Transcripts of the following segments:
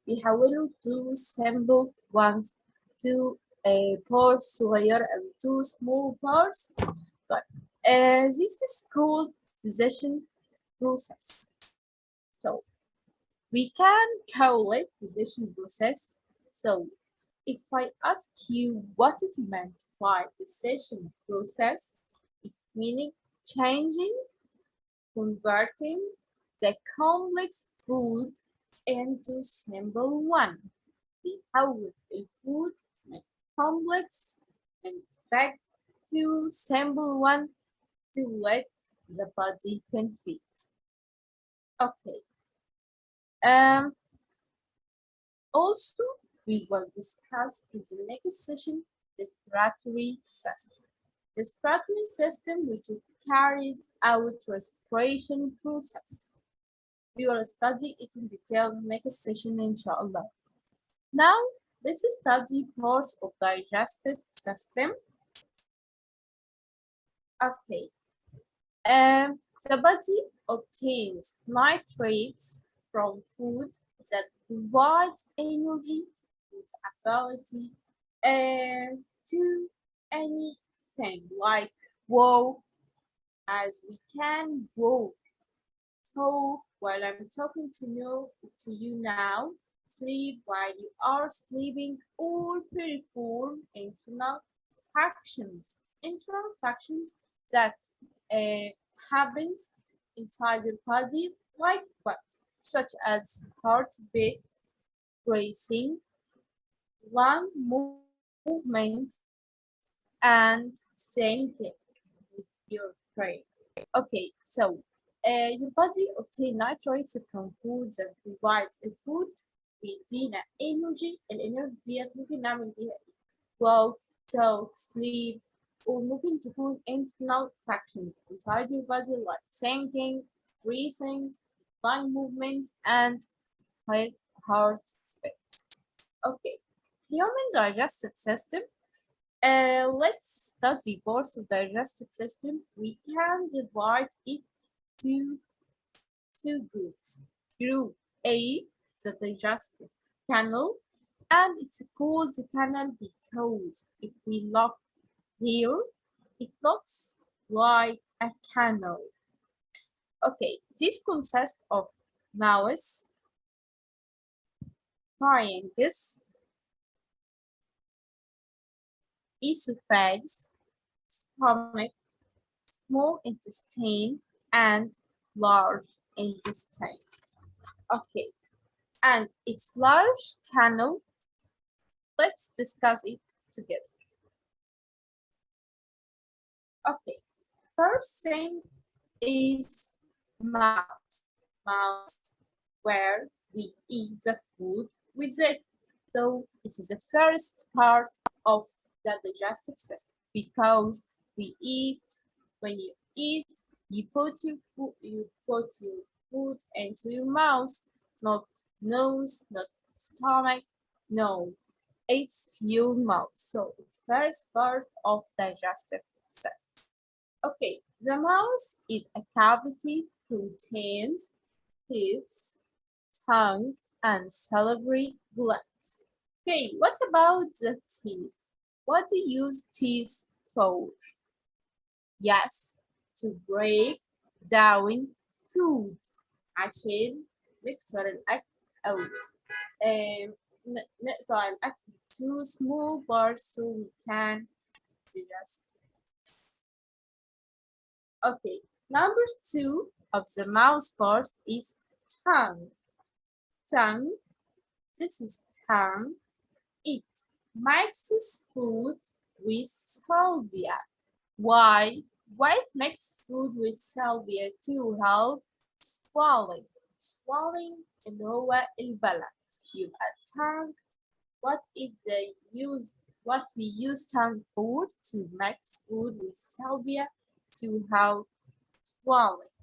بيحوله to simple ones to parts صغيرة أو to small parts. طيب this is called decision process. So we can call it decision process. So if I ask you what is meant by decision process, it's meaning changing, converting the complex food into simple one. بيحول الفود من complex and back to simple one to let the body can fit. Okay. Also, we will discuss in the next session respiratory system. Respiratory system which carries out respiration process. We will study it in detail next session, inshallah. Now, let's study parts of digestive system. Okay. The body obtains nitrates from food that provides energy with ability to anything like walk, as we can walk, talk while I'm talking to you now, sleep while you are sleeping, or perform internal functions that happens inside your body, like what? Such as heartbeat, breathing, lung movement, and thinking with your brain. Okay, so your body obtains nitrates from food that provides الفود بيدينا energy. الانرجي ديت ممكن نعمل بيها walk, talk, sleep, or ممكن تكون internal functions inside your body like thinking, breathing, lung movement, and heart rate. Okay, human digestive system. Let's study parts of digestive system. We can divide it to two groups. Group A, the digestive canal, and it's called the canal because if we look here, it looks like a canal. Okay, this consists of mouth, pharynx, esophagus, stomach, small intestine, and large intestine. Okay, and its large canal, let's discuss it together. Okay, first thing is mouth. Mouth, where we eat the food with it. So it is the first part of the digestive system because we eat. When you eat, you put your food into your mouth, not nose, not stomach. No, it's your mouth. So it's first part of digestive system. Okay, the mouth is a cavity contains teeth, tongue, and salivary glands. Okay, what about the teeth? What do you use teeth for? Yes, to break down food عشان نكسر الأكل أو نقطع الأكل to small parts so we can digest. Okay, number 2 of the mouth parts is tongue. Tongue, this is tongue. It mixes food with salvia. Why? Why it makes food with salvia to help swallowing. Swallowing اللي هو البلع. يبقى tongue. What we use tongue for? To mix food with salvia to help swallowing.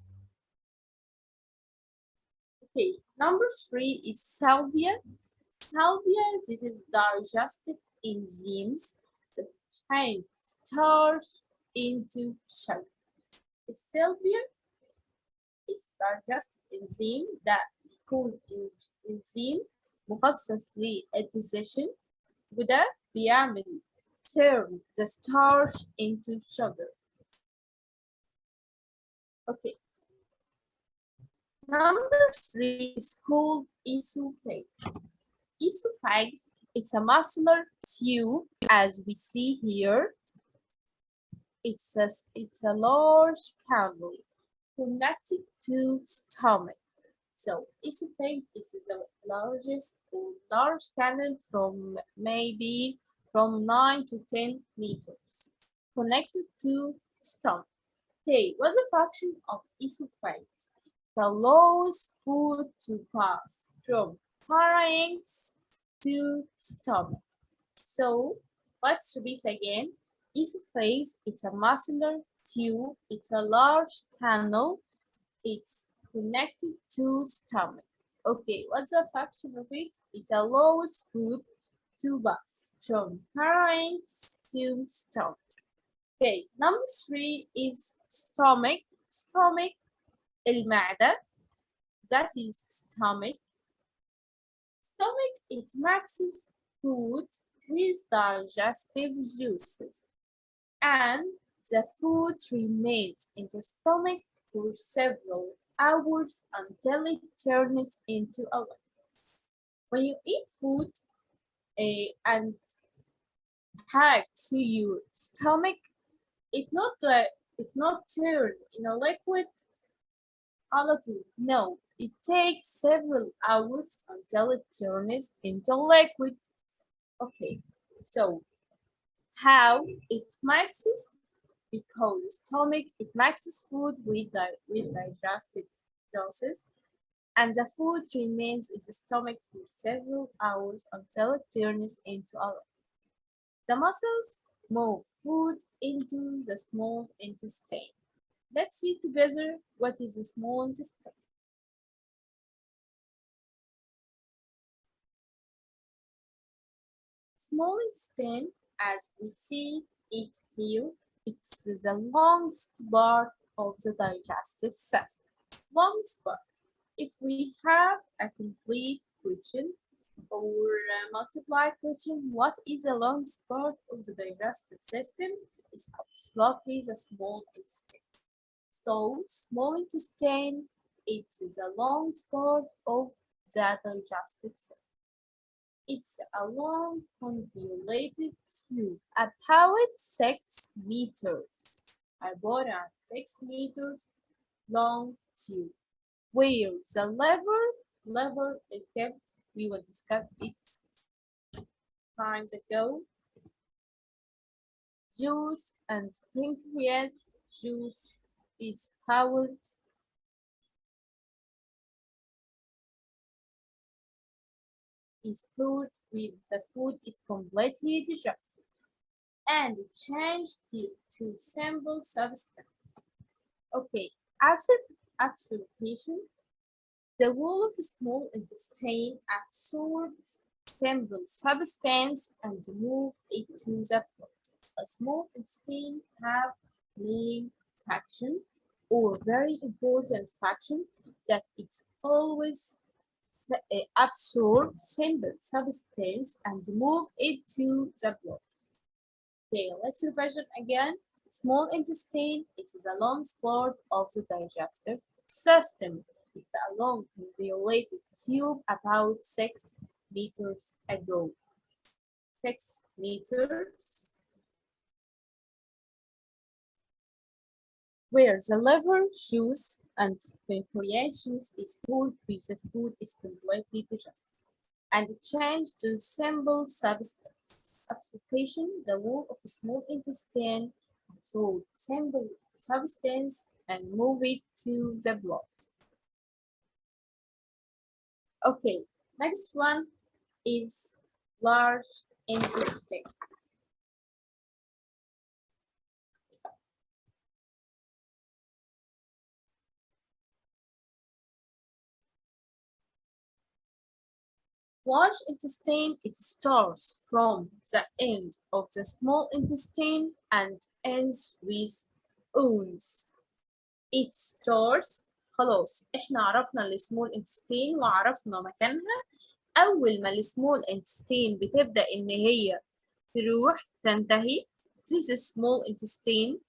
Okay, number 3 is salvia. Salvia, this is digestive enzymes that change starch into sugar. The salvia is digestive enzyme that called enzyme مخصص للديجيشن، وده بيعمل turn the starch into sugar. Okay. Number 3 is called esophagus. Esophagus, it's a muscular tube, as we see here. It's a large canal connected to stomach. So esophagus is the largest or large canal from maybe from 9 to 10 meters connected to stomach. Okay, what's the function of esophagus? It allows food to pass from pharynx to stomach. So let's repeat again. Esophagus, it's a muscular tube, it's a large canal, it's connected to stomach. Okay, what's the function of it? It allows food to pass from pharynx to stomach. Okay, number 3 is stomach. Stomach, المعدة. That is stomach. Stomach, it mixes food with digestive juices, and the food remains in the stomach for several hours until it turns into a liquid. When you eat food and hack to your stomach, it not turn in a liquid all at once. No, it takes several hours until it turns into liquid. Okay, so how it mixes? Because the stomach, it mixes food with digestive process, and the food remains in the stomach for several hours until it turns into a liquid. The muscles move food into the small intestine. Let's see together what is the small intestine. Small intestine, as we see it here, it's the longest part of the digestive system. Longest part. If we have a complete question or a multiplied question, what is the longest part of the digestive system? It's absolutely the small intestine. So, small intestine, it's the longest part of the digestive system. It's a long convoluted tube, about 6 meters, about 6 meters long tube, where the liver is kept. We will discuss it times ago. Juice and pancreas. Juice is powered. Is food with the food is completely digested and changed to simple substance. Okay, after absorption, the wall of the small intestine absorbs simple substance and move it to the blood. A small intestine have main function or very important function that it's always absorb simple substance and move it to the blood. Okay, let's revision again. Small intestine, it is a long part of the digestive system. It's a long convoluted tube about 6 meters ago. 6 meters. Where the liver juice and pancreas juice is poured with the food is completely digested and changed to simple substance. Absorption, the wall of a small intestine absorb simple substance and move it to the blood. Okay, next one is large intestine. Large intestine, it starts from the end of the small intestine and ends with wounds. It starts خلاص احنا عرفنا السمول intestine وعرفنا مكانها. أول ما السمول intestine بتبدأ إن هي تروح تنتهي this small intestine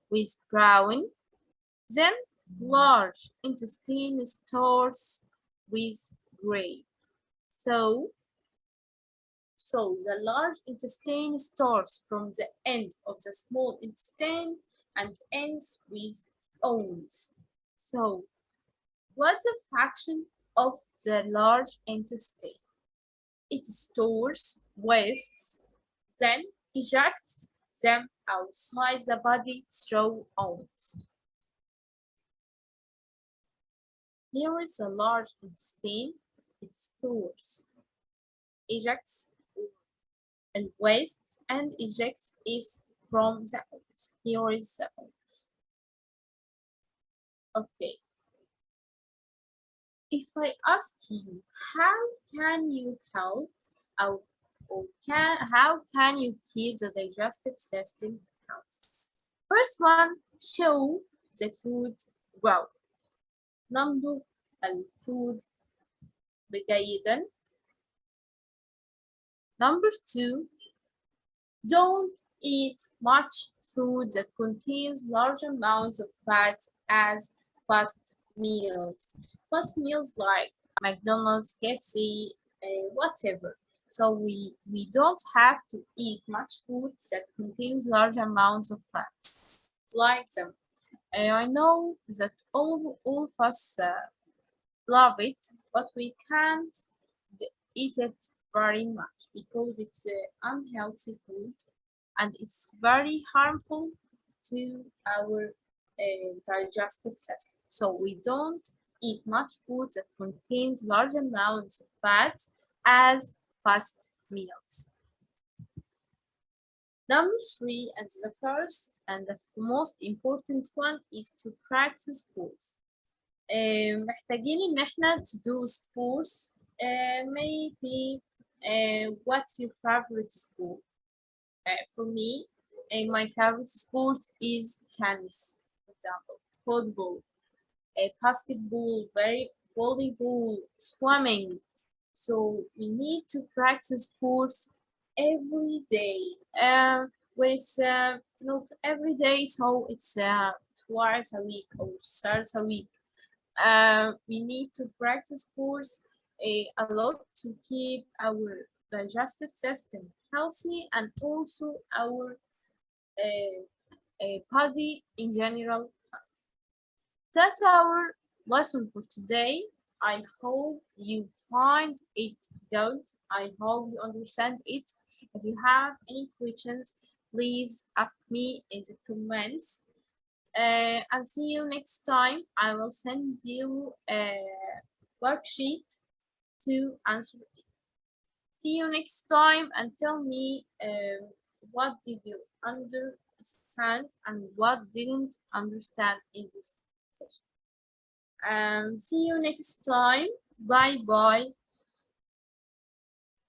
with brown then large intestine starts with gray so the large intestine starts from the end of the small intestine and ends with O's. So, what's the function of the large intestine? It stores wastes, then ejects them outside the body through O's. Here is a large intestine. It stores, ejects and wastes and ejects is from the O's. Here is the O's. Okay. If I ask you, how can you help how can you keep the digestive system healthy? First one, show the food well. نمضغ الفود جيدا. Number two, don't eat much food that contains large amounts of fat as fast meals. Fast meals like McDonald's, KFC, whatever. So we don't have to eat much food that contains large amounts of fats. Like them. I know that all of us love it, but we can't eat it very much because it's unhealthy food and it's very harmful to our digestive system. So we don't eat much food that contains large amounts of fat as fast meals. Number three, and the first and the most important one, is to practice sports. محتاجين إن إحنا to do sports. Maybe what's your favorite sport? For me, my favorite sport is tennis, for example, football, basketball, volleyball, swimming. So we need to practice sports every day. With not every day, so it's twice a week or thrice a week. We need to practice sports a lot to keep our digestive system healthy and also our body in general health. That's our lesson for today. I hope you find it good. I hope you understand it. If you have any questions, please ask me in the comments. And see you next time. I will send you a worksheet to answer it. See you next time and tell me what did you understand and what didn't understand in this session. See you next time. Bye bye.